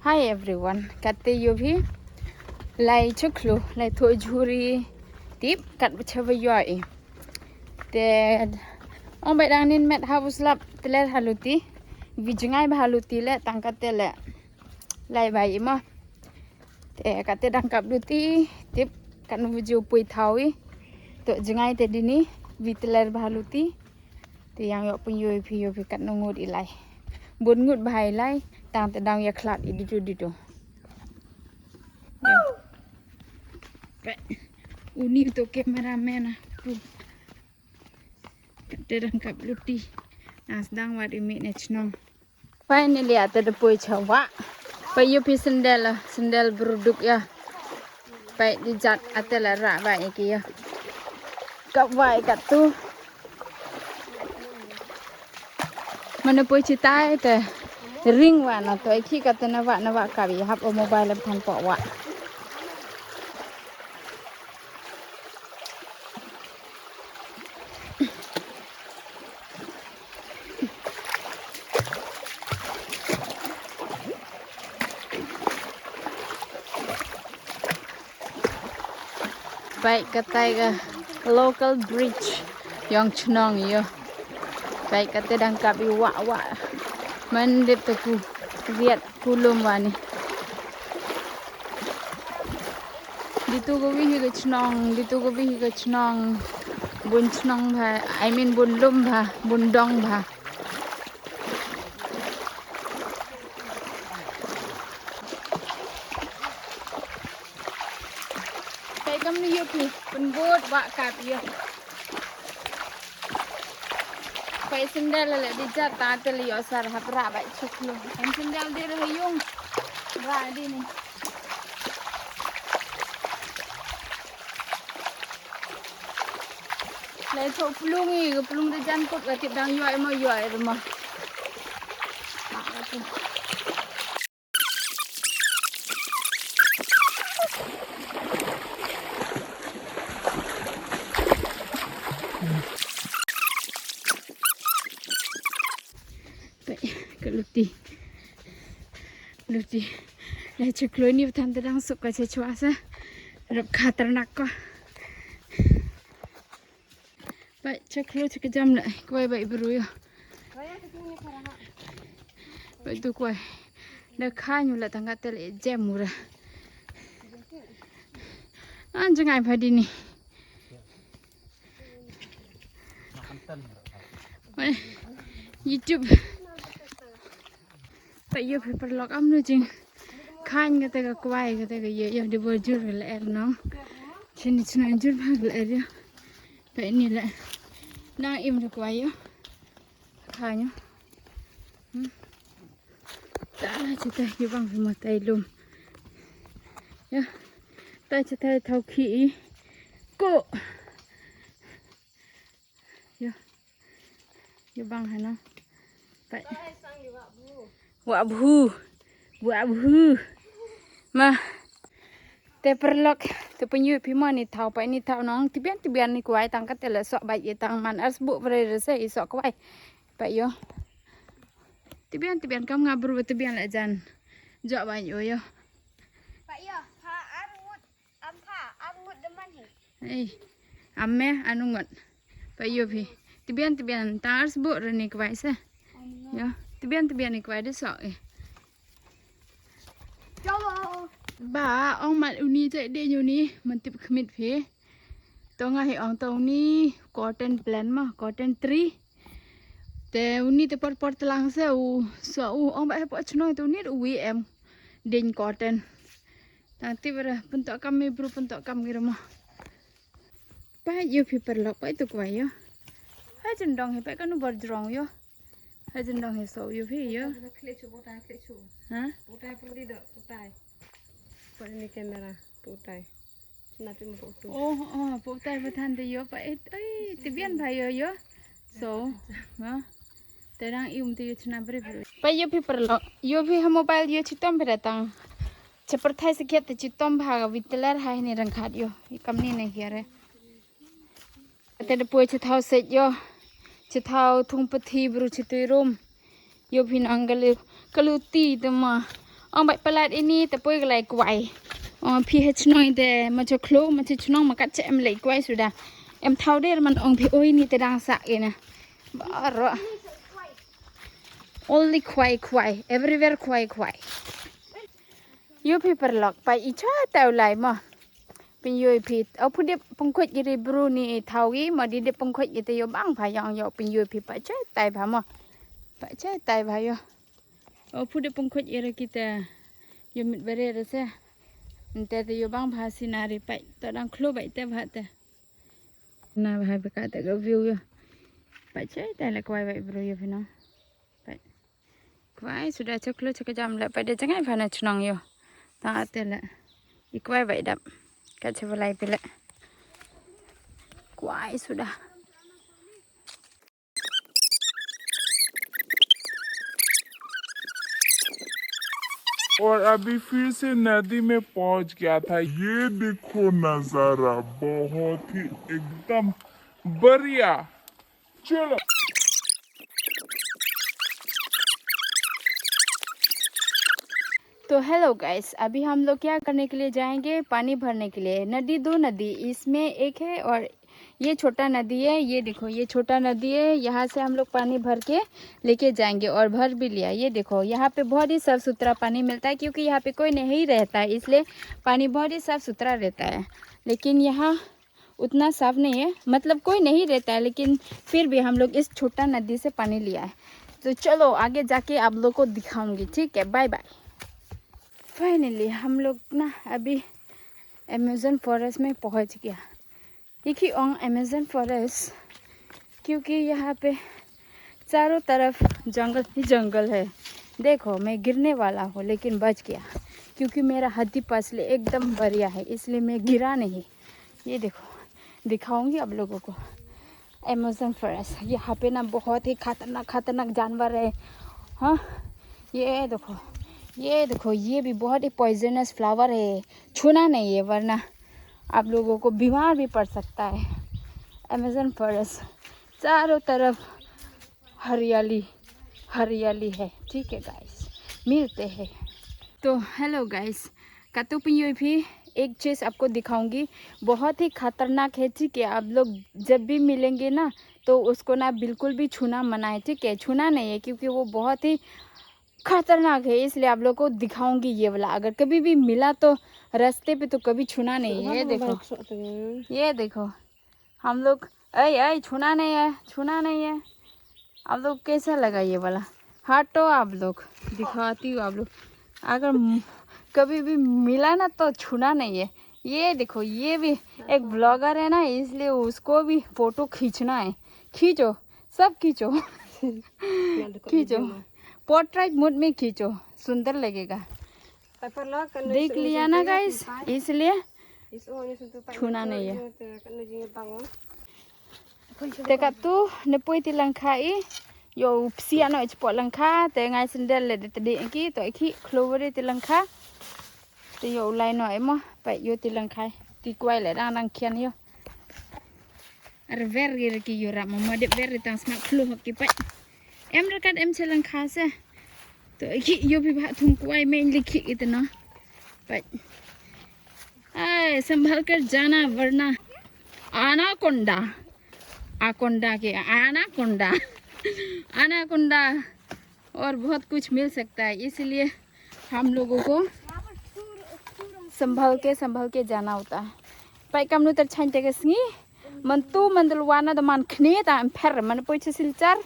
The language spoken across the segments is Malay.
Hi everyone, kate yo bhi lai chuklu lai tho jhuri tip kat bchawa yo ai. Te ong bai dang nin met house lap teler haluti vijngai ba haluti le tangkat tele lai bai ma. Te kate dang kap luti tip kat nu ju pui thawi to jengai te dini viteler ba haluti te yang yo pun yo phi kat nu ngut ilai. Bun ngut bahai lai tang te dang ya klat idu didu. Uni to cameraman kate dang kap luti nas dang wat imi nechnong. Finally ate de poi chawa. Pai yo pi sendal beruduk ya. Pai dijat ate la ra bai ki ya. Kap vai kat tu. Mana poi citai te ring wa na to iki kate na wa ka bi hap o mobile lam than po wa. Baik katai ga local bridge yang chnong yo. Baik kate dang kap i wa mandep te ku riat kulum wani. Ditu go wi ga chnong bun chnong bha I mean bun lum bha bun dong bha. Kai kam ni yo pi pun bot wa kap yo. Pai sendal le dijat ta te li yo sar hap ra bai chuklu. Em sendal de re yung ra di ni. Lai thok plung i go plung de jan kop ga tip dang yo ai mo yo ai ma. Luti lai chuklu ni tham te dang suk ka che chwa sa rap khatar nak ko. Bai chuklu chuk jam la koi bai bru yo. Bai tu koi da kha nyu la tang ka te le jam mura. An jangai phadi ni. YouTube Pai yo paper lock am nu jing khan ga te ga kwai ga te ga ye de bo jur la er no chini china jur bhag la er yo pai ni la na im ru kwai yo khanyo ta chita yo bang ma tai lum ya ta chita thau khi ko yo bang ha no pai wa bhu ma te perlok te penyu pi ma ni thau pai ni thau nong tibian ni kwai tang ka te la so bai ye tang man as bu bre re se i so kwai pai yo tibian kam ngabru tibian la jan jo bai yo pai yo ha amut deman he ei amme anu ngot pai yo pi tibian tang as bu re ni kwai se yo tibian ni kwai de so ba ong mat uni te de nyu ni man tip khmit phe to nga he ong tong ni cotton plan ma cotton tree te uni te por telang se u so u ong ba he po chno tu ni u em din cotton ta ti bra puntok kam me bru puntok kam gira ma pa yo phi per lok pa tu kwa yo ha chen dong he pa ka nu bor drong yo ha chen dong he so yo phi yo ha pai ni kamera putai napi mo putu oh putai pathan de yo pa ai tibian bhai yo so ha terang ium te yo chna bre pa yo phi per lok yo phi ha mobile yo chitom bre tang cheper thai se khet chitom bhaga vitelar hai ni rang khat yo kamni ne hiare te de poi che thau se yo che thau thung pathi bru che te rom yo phi nangal kaluti de ma Ong baik pelat ini tepui gelai kuai. PH noi de macam klo macam cunong makat cek em lei kuai sudah. Em tahu deh man ong PO ini tedang sak ini. Baru. Only kuai kuai. Everywhere kuai kuai. You people lock by each other lai ma. Pin you pit. Au pun dia pengkut jadi bru ni tahu ma di dia pengkut itu yo bang payang yo pin you people cai tai ba ma. Pak cai tai ba yo. Au pun dia pengkut ira kita. Yo mit bare rasa. Ente tu yo bang bahasi nari pai tadang klo bai te bhate na bhai beka te go view yo pai chai tai la kwai bai bro yo phino pai kwai sudah choklo chakajam la pai de jangai phana chunang yo ta ate la I kwai bai dap ka chevalai pele kwai sudah और अभी फिर से नदी में पहुंच गया था। ये देखो नजारा बहुत ही एकदम बढ़िया। चलो तो हेलो गाइस अभी हम लोग क्या करने के लिए जाएंगे पानी भरने के लिए नदी दो नदी इसमें एक है और ये छोटा नदी है ये देखो ये छोटा नदी है यहाँ से हम लोग पानी भर के लेके जाएंगे और भर भी लिया ये देखो यहाँ पे बहुत ही साफ़ सुथरा पानी मिलता है क्योंकि यहाँ पे कोई नहीं रहता है इसलिए पानी बहुत ही साफ़ सुथरा रहता है लेकिन यहाँ उतना साफ़ नहीं है मतलब कोई नहीं रहता है लेकिन फिर भी हम लोग इस छोटा नदी से पानी लिया है तो चलो आगे जाके आप लोग को दिखाऊंगी ठीक है बाय बाय। फाइनली हम लोग ना अभी अमेज़न फॉरेस्ट में पहुंच गया देखिए अमेज़न फॉरेस्ट क्योंकि यहाँ पे चारों तरफ जंगल ही जंगल है। देखो मैं गिरने वाला हूँ लेकिन बच गया क्योंकि मेरा हड्डी पसले एकदम बढ़िया है इसलिए मैं गिरा नहीं। ये देखो दिखाऊंगी आप लोगों को अमेज़न फॉरेस्ट यहाँ पे ना बहुत ही खतरनाक जानवर है। हाँ ये देखो ये भी बहुत ही पॉइजनस फ्लावर है छूना नहीं है वरना आप लोगों को बीमार भी पड़ सकता है। अमेज़न फॉरेस्ट चारों तरफ हरियाली हरियाली है ठीक है गाइस मिलते हैं। तो हेलो गाइस कातुपियो भी एक चीज़ आपको दिखाऊंगी बहुत ही खतरनाक है ठीक है। आप लोग जब भी मिलेंगे ना तो उसको ना बिल्कुल भी छूना मना है ठीक है छूना नहीं है क्योंकि वो बहुत ही खतरनाक है इसलिए आप लोग को दिखाऊंगी ये वाला अगर कभी भी मिला तो रास्ते पे तो कभी छूना नहीं है। ये देखो हम लोग ऐ छूना नहीं है आप लोग कैसा लगा ये वाला हटो आप लोग दिखाती हूँ आप लोग अगर कभी भी मिला ना तो छूना नहीं है। ये देखो ये भी एक ब्लॉगर है ना इसलिए उसको भी फोटो खींचना है खींचो सब खींचो खींचो पोर्ट्रेट मोड में खींचो सुंदर लगेगा। देख लिया ना गाइस इसलिए छूना नहीं है। देखा तू nepoi ti langkai yo psia no ichpo langka te ngai sendel le de ki to ki clover ti langka te yo lai no emo pa yo ti langkai ti kwai le đang khian yo ar ver ki yo ra mo de ver tang sma klo ki pa em rakat em che langka se तो यो भी बात तुमको आई मैं लिखी इतना पर संभाल कर जाना वरना आनाकोंडा आनाकोंडा और बहुत कुछ मिल सकता है इसलिए हम लोगों को संभाल के जाना होता है। पाई कम नुतर छान ते कसंगी मन तू मंदल वाना द मन खने ता फेर मन पोइछ सिलचार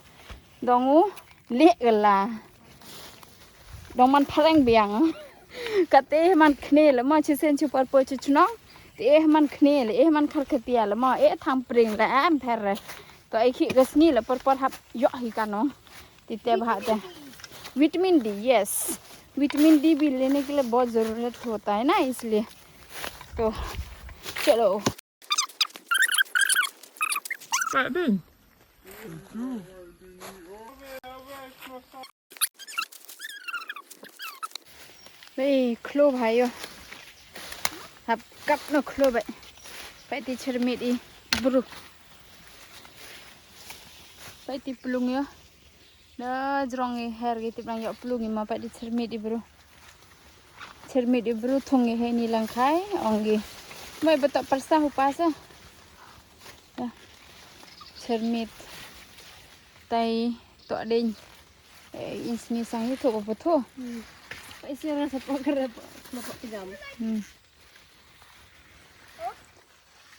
दंगु ले गला dong man pharang biang kate man knel ma chi sen chu par po chu chno te man knel man khar khatia la ma thang pring la am pher to ai khi gasni la par hap yo hi kano tite bha te vitamin D yes vitamin D भी लेने के लिए बहुत ज़रूरत होता है ना इसलिए तो चलो भाई खलो भाइयो अब कब न खलो भाई पाइती छरमिटी ब्रु पाइती पुलुंग यो दा जरंगी हेर gitu bang yo पुलुंग ma पाइती छरमिटी ब्रु cermit ibru thong he ni langkai onggi mai betok persah upasa ya cermit tai tok ding insni sang itu apa tu Isi rasa poker lepak kejam.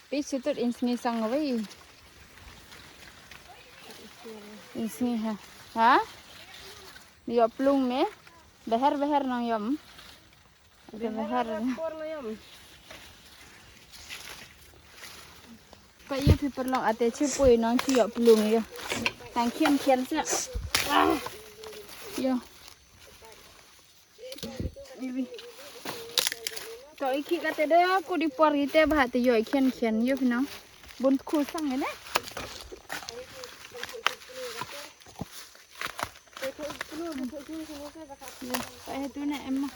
Pisu tu insni sang apa insni ha dia plung me behar nang yom behar Por na yum. Pak iya perlong ate cipui nang ciok plung ya tang kian sa yo Bibi. Tok iki kate de aku di por kita bahat yo kian yo pinang bun khu sang ne Pak itu nak emma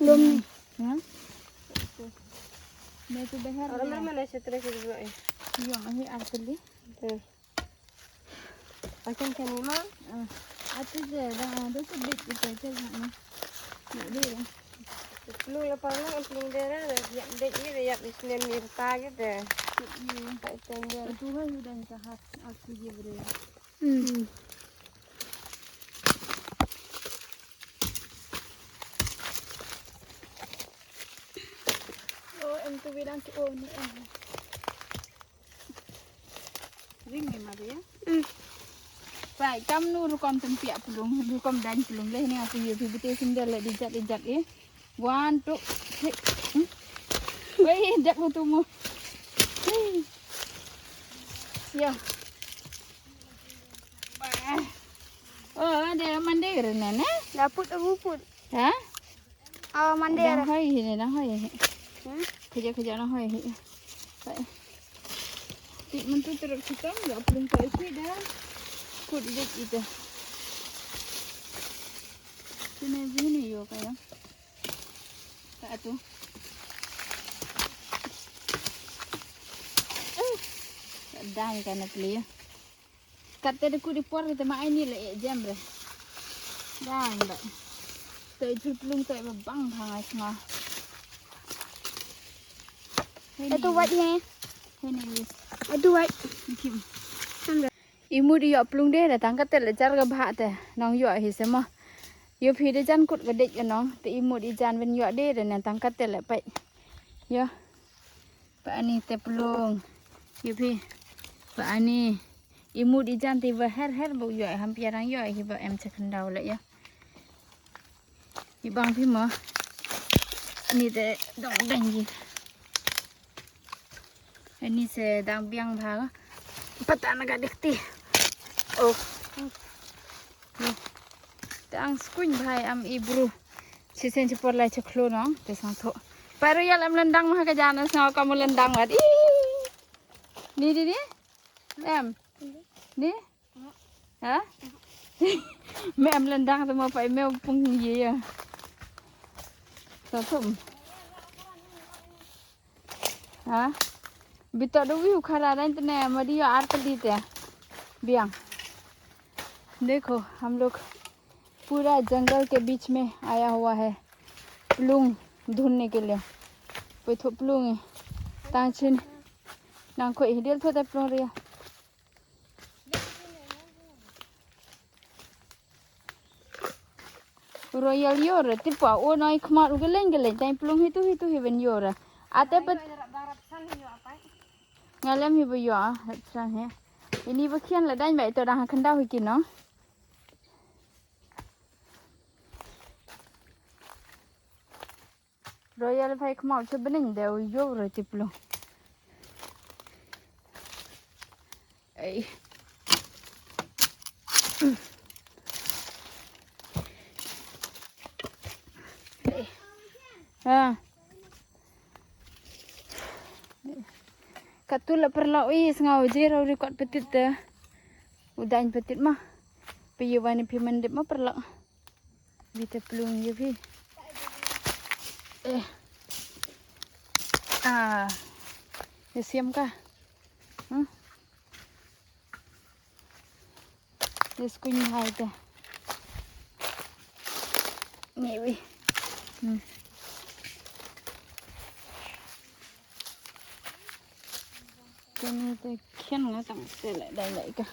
Belum. ha Dia tu behar Orang mana stres itu eh. yo ahi arteli Akan kanima. ate je dah tu bit kita je nak dia Belum lepas nak belum dera ya dek ni ya di sini mirta gitu. Tak tanya. tu hai sudah jahat aku je beri Oh, em tu bilang tu oh ni em. Ring ni Maria. Baik, kamu nur kom tempiak pelung, nur kom dan pelung leh ni aku ye betul sindal le dijat eh. 1 2 3. Wei, dak lu tu mu. Ya. Oh, ada mandir nene. Daput put. Ha? Awak mandi Dah hai ni dah hai. Kerja nak hai. Baik. Tik mentu teruk kita enggak pelung tak isi dah. Kut dik itu. Sini yo kayak. Tak tu. Dah kan nak beli ya. Kata dia ku di por kita mai ni le jam bre. Dah mbak. Tai ju pelung tai bang hangai semua. Itu white ni. Ini wis. Itu white. Kim. Imu di yok pelung deh datang kata le jar ke bah teh. Nong yok hi semua. Yo phi de jan kut gedek ke nong. Te imu di jan ben yok deh dan datang kata le pai. Yo. Pak ani te pelung. Yo phi. Pak ani. Imu di jan tiba her bu yok hampir orang yok hi ba em cekendau le ya. Ibang phi mo. Ani te dong dang ji. Ini sedang biang bhag. Patana ga dikti. Oh. Tang skuin bhai am ibru. Sisen cipor lai ceklo nong te sang tho. Paru ya lam lendang mah ka jana sang kamu lendang wat. Ni di. Em. Ni. Ha? Me am lendang tu mau pai me pung ye ya. Satum. Ha? बिता दो भी उखाड़ा रहे इतने मरिया आर कर दी थे बियांग देखो हम लोग पूरा जंगल के बीच में आया हुआ है प्लूंग ढूंढने के लिए कोई थो प्लूंग है तांचिन ना कोई हिडियल थोड़ा प्लूंग रिया रॉयल योर तिपा ओ नाइ खमार उगलें ताई प्लूंग हितु हिबन योर आते पत Ngalam hibu yo sang he. Ini bakian la dan baik to dah kendau hikin no. Royal phai khmau che bening de yo ro tiplo. Ai. Ha. Katula perlau ngau jero rekod petit de. Udain petit mah. Piyuwan pi mendip mah perlau. Bita pelung je pi. Ya siam kah? Ya skuin hai te. Ni weh. Kena tekan nggak tak mesti lah dah lagi ke.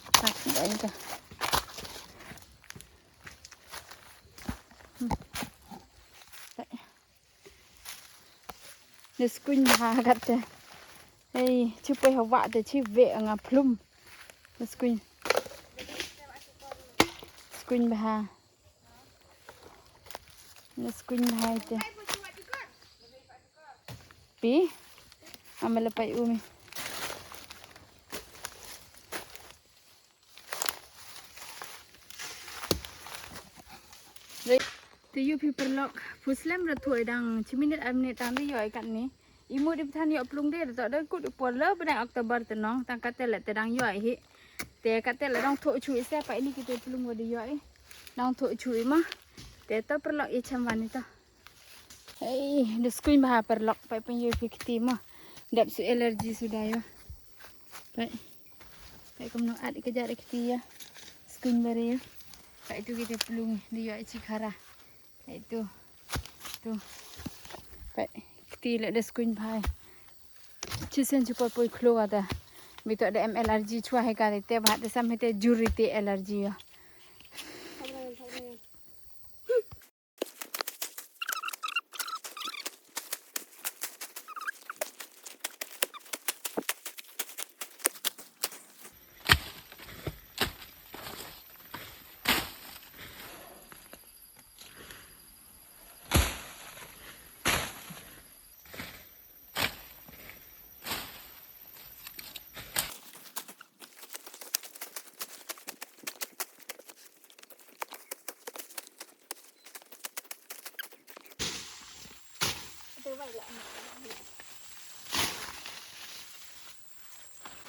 Tak dah ke. Nè squin hà gặt thế. Hey, chú bây học vạ thì chú vệ ngà plum. Nè squin. Squin bà. Nè squin bà thế. Pi. Ama lepai umi. Tiyu pi perlok puslam ratoi dang ciminit amne tang di yoi kat ni imu di pthan yo plung de to da ku di pola pada Oktober tenong tang kate le tedang yoi hi te kate le dang tho chui se pa ini kita plung wadi yoi dang tho chui ma te to perlok i chamwani to hey the screen bah perlok pa pen yo pi kiti ma dap su allergi sudah yo pa kum no ad kejar kiti ya screen bare ya pa itu kita plung di yoi cikara itu tuh pak kecil ada screen pie cisen cepat poi keluar dah betul ada MLRG cua hekar itu bahat sampai te juri te allergi ya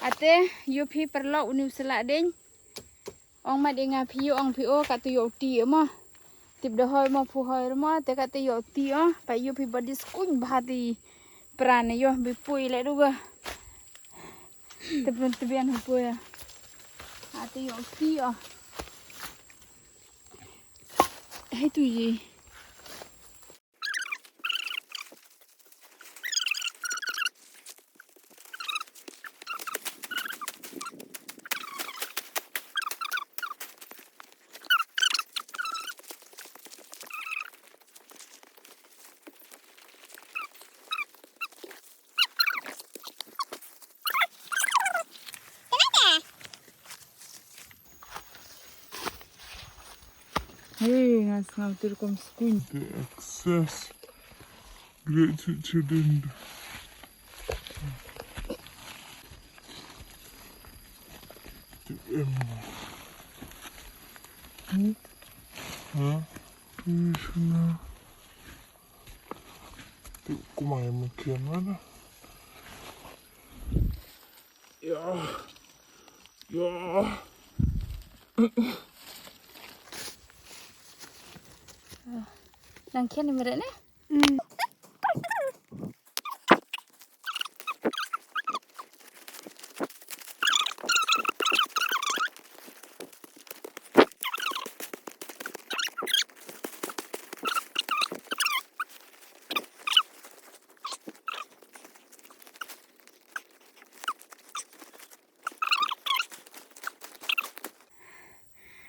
ate UP perlo uni selak ding ong ma denga piu ong pio kat yo ti mo tip de hoy mo pu hoy mo te kat yo ti pa UP body skun bahati pran yo bi pui le duga te pun te bian pu ya ate yo ti hey tu ye hey ngas ngautir kom skun The excess great children. Hah? Tuh tuh kumai mungkin mana? Ya, ya. nang kian ni merak ni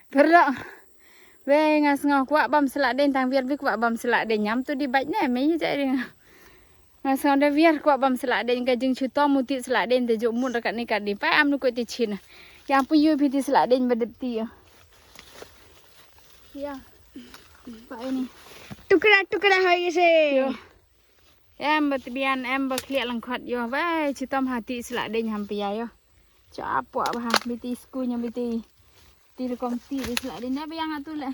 perlo we ngas ngau kuat bam selak den tang biar bi kuat bam selak den nyam tu di bait ne me je ding ngas ngau de biar kuat bam selak den ka jing chuto muti selak den te jok mun dekat ni kat di pa am nu ko ti chin yang pu yu pi ti selak den bedep ti ya pak ini टुकड़ा हो गए yo em bật bian em bật liệt lằng khọt yo vai chỉ tâm hà tị sạ đây nhầm bìa yo cho apọ bà biti school nya biti ti kom ti sạ đây nè biang atu le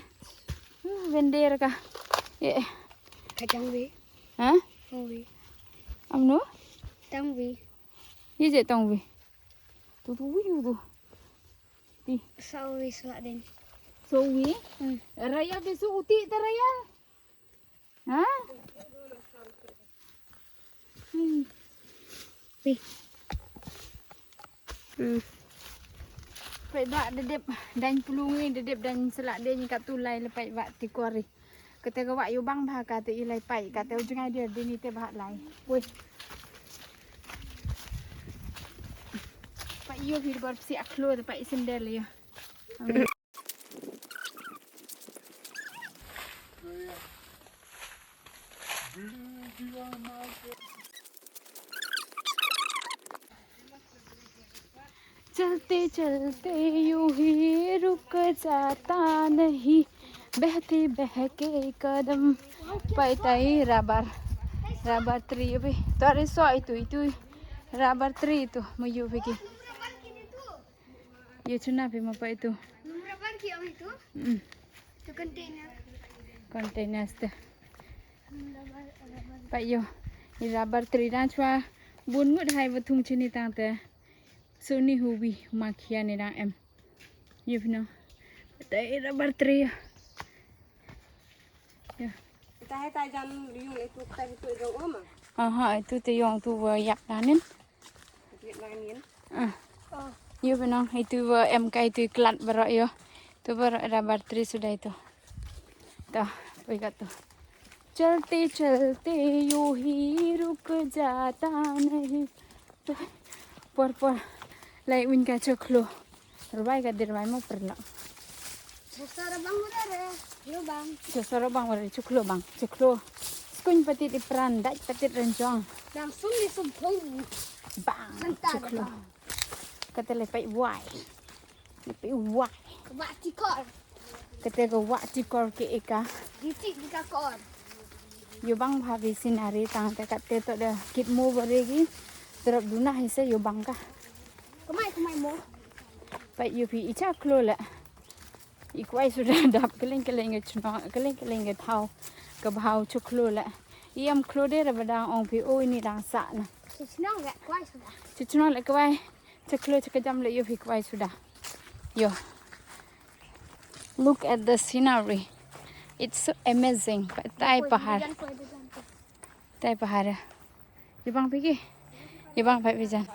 vender ka ye kacang vi hả không vi ông nữa tang vi như vậy tông vi tu tu tu ti sao vi sala den so vi raya besu uti ta raya hả vi phải vạ dedep dan pulungi dedep dan selak dia kat tulai lepai vạ ti kuari Kata gawak yo bang bah kata ilai pai kata ujung dia ni te bah lai. Woi. Pak yo bir bar si aklo pak sendel yo. चलते चलते यूं ही रुक जाता नहीं बहते बहके कदम paitai rabar tree bi tare so itu rabar tree itu mayu biki ye chuna pe mapa itu Berapa kilo itu? Itu container tu payo i rabar tree dan chwa bun mut hai bathung chini tang te suni hubi makhia ni dang em you know tai rabar tree ya kita jangan liung itu kita itu dong om. itu te yong tu yak danin Lihat langin. you know itu em kai tu klat barok yo tu barok rabar tree sudah itu dah pergi kat tu चलते चलते यूं ही रुक जाता नहीं por lai win ka choklo rubai ka dirmai mo perla Besar bang udah deh. Yo bang. sosoro bang wari choklo skun pati di perandak pati renjong Langsung disumpung. bang Santai, choklo bang. kata lepai wai Kebak tikor. kata ko wati kor ke eka Dicik di kakor. yo bang bhabi sinari tang te kate to de kit mo baregi terap duna hise yo bang ka Kemai mo. pai yo pi icha klo la ikwai sudah dap keling chuna keling thau ka bhau chuklo la iam klo de rabadang ong pi oi ni dang sa na Senang enggak kuai sudah. chuchno la kwai chuklo chakajam la yo pi kwai sudah yo look at the scenery it's so amazing tai pahar yo bang pergi yo bang pai bijan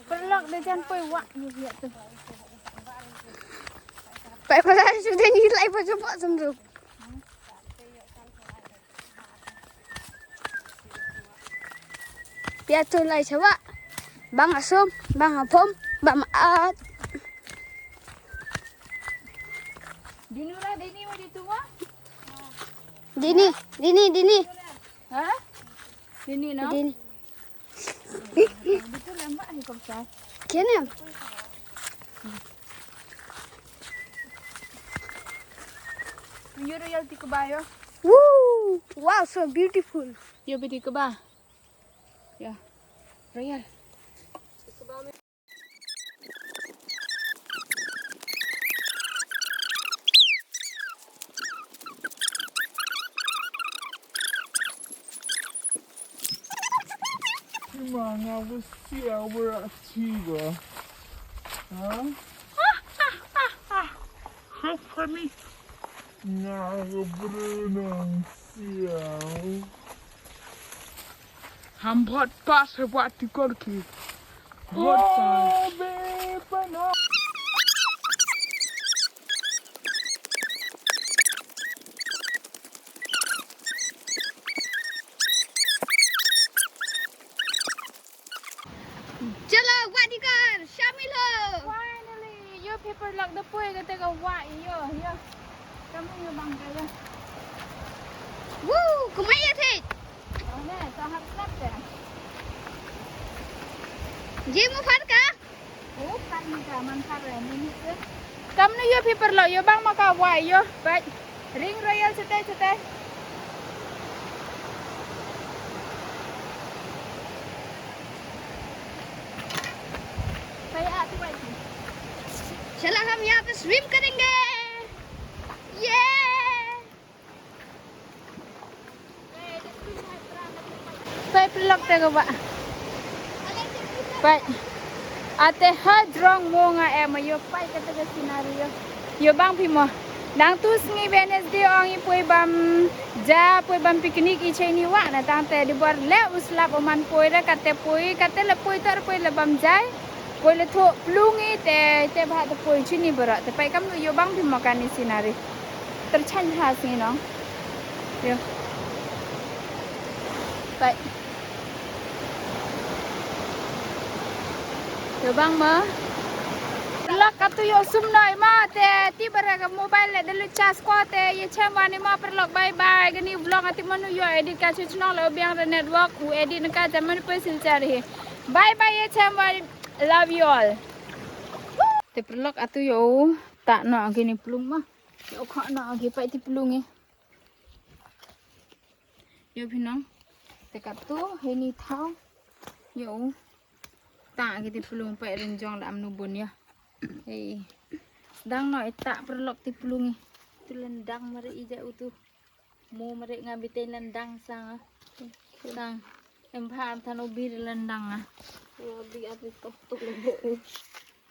perlok de jan poi wak yo lihat tu Pak pada sudah nilai cepat senduk. Biar tu lai coba. Bang asum, bang apom, bang maat. dinura dini mo dito wa Dini. ha dini no Dini. dito lembak ni kopsas Kena. yo royalty ko ba yo Woo! Wow, so beautiful. yo bidi ko ba ya royal Mga wasia beratiga. Huh? So funny. Nga berenang siang. Hambat pas buat tikar ki. Hot pas. Bepana. चलो वाटिकर शामिल हो. finally yo paper lock the poi kata ka wa yo kamu yo bang kaya Woo, kumaya थे. oh ne tahap nak te जी मुफर का. oh kan ni ka man kare ni se kamu yo paper lock yo bang maka wa yo baik ring royal cete saya tu baik चला हम यहाँ पे स्विम करेंगे. ये. paper lock te ka ba baik ate hadrong mo nga yo pai kata ka scenario yo bang pimo dang tu sngi Wednesday ong i poi bam piknik i cheni wa na tang te di bor le uslap oman poi ra kate le poi tar poi le bam jai poi le tho plungi te ba te poi chini bora te pai kam yo bang pimo kan ni sinari tercantik sini no. Yo. Baik. Yo bang ma. Perlak katu yo sum noi ma te ti baraga mobile le delu charge ko te ye chemani ma perlak bye bye gani vlog ati manu yo edit ka channel le biang the network u edit ka jaman pesil cari. Bye bye ye chemani, love you all. Te perlak atu yo tak no gini pelung ma. Yo kok no gi pai ti pelung e. Yo pinang. Te katu heni thau. Yo tak gitu pelung pai renjong lam nubun ya. Hei, dang no tak perlok ti pelungi. Tu lendang mari ija utu. Mu mari ngabite lendang sang. Sang empam tan ubi lendang ah. Ngabi api tuk lebo.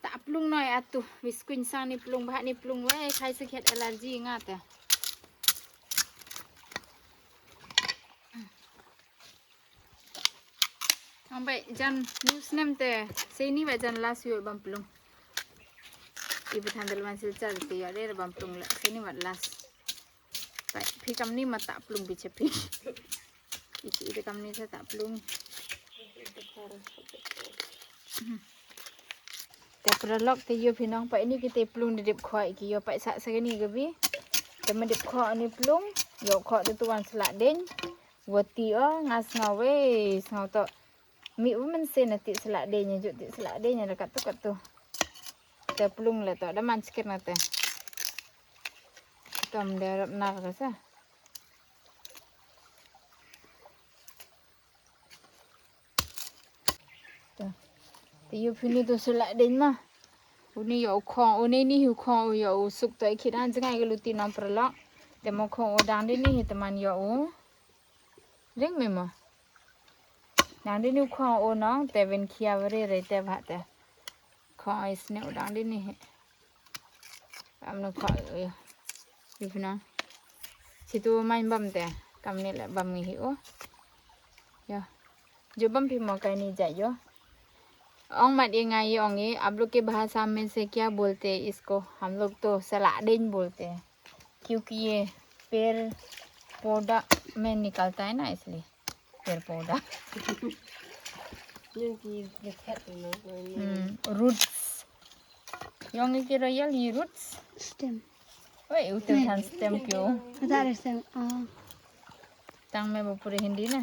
Tak pelung no atu. Wis kuin sang ni pelung bah ni pelung wae kai sakit alergi ngat ah. Ambai jan news nem te. Sini ba jan last yo bam pelung. Ibu thandal mansil chal te ya der bam plung la sini mat las pai phi kam ni ma tak plung bi chepi iki kam ni sa tak plung te prolog te yo pinong pai ni kite plung de dip khoi ki yo pai sa ni gabi te ma dip kho ni plung yo kho te tuan selak den wati o ngas ngawe ngau to mi men sen ti selak den nya ti selak den nya dekat tu te pelung le to ada manskir na te tom derap nar ka sa te yu phini to selak den ma uni yo khong uni ni hu khong yo suk to khidan jangai ga luti nam pralok te mo khong dang de ni teman yo ring me ma dang de ni khong o nong te ven khia vare re te bha te kho isne udang di ni amno kho yufna situ main bam te kam ni la bam ngi o ya जो बम भी मौका नहीं जाइयो ओंग मत ये गाई ओंग ये आप लोग के भाषा में से क्या बोलते हैं इसको हम लोग तो सलादेन बोलते हैं क्योंकि ये पेड़ पौधा में निकलता है ना इसलिए पेड़ पौधा roots yang ini royal roots Stem. Woi udah kan stem kyo Ada stem. Oh. tang me bapure hindi na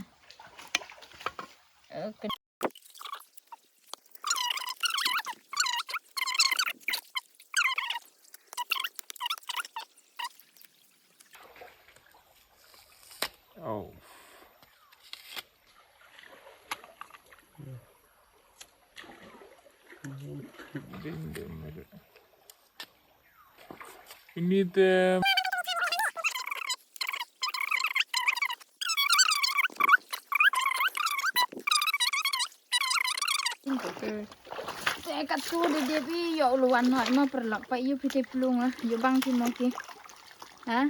Oh. Ini teh saya kat tu dia pi yo luan hot ma perlak pa yu pite pelung lah yo bang ti mo ki ha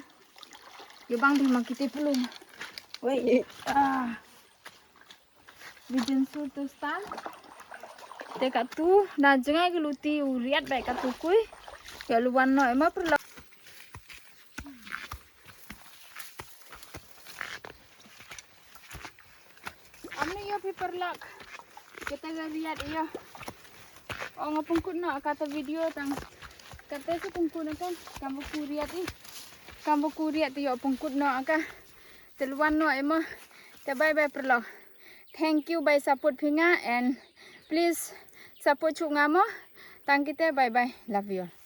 yo bang ti mo ki te pelung Wait. Bijen su tu stan te kat tu na jangai ke luti uriat baik kat tu kui yo luan no ma perlak amne yo pi perlak kita lihat iyo oh ngapungkut nak kata video tang kata si pungkut kan kamu kuriat iyo pungkut nak ka teluan no ema te bye bye perlo thank you by support pinga and please support chuk ngamo tang kita bye bye love you all.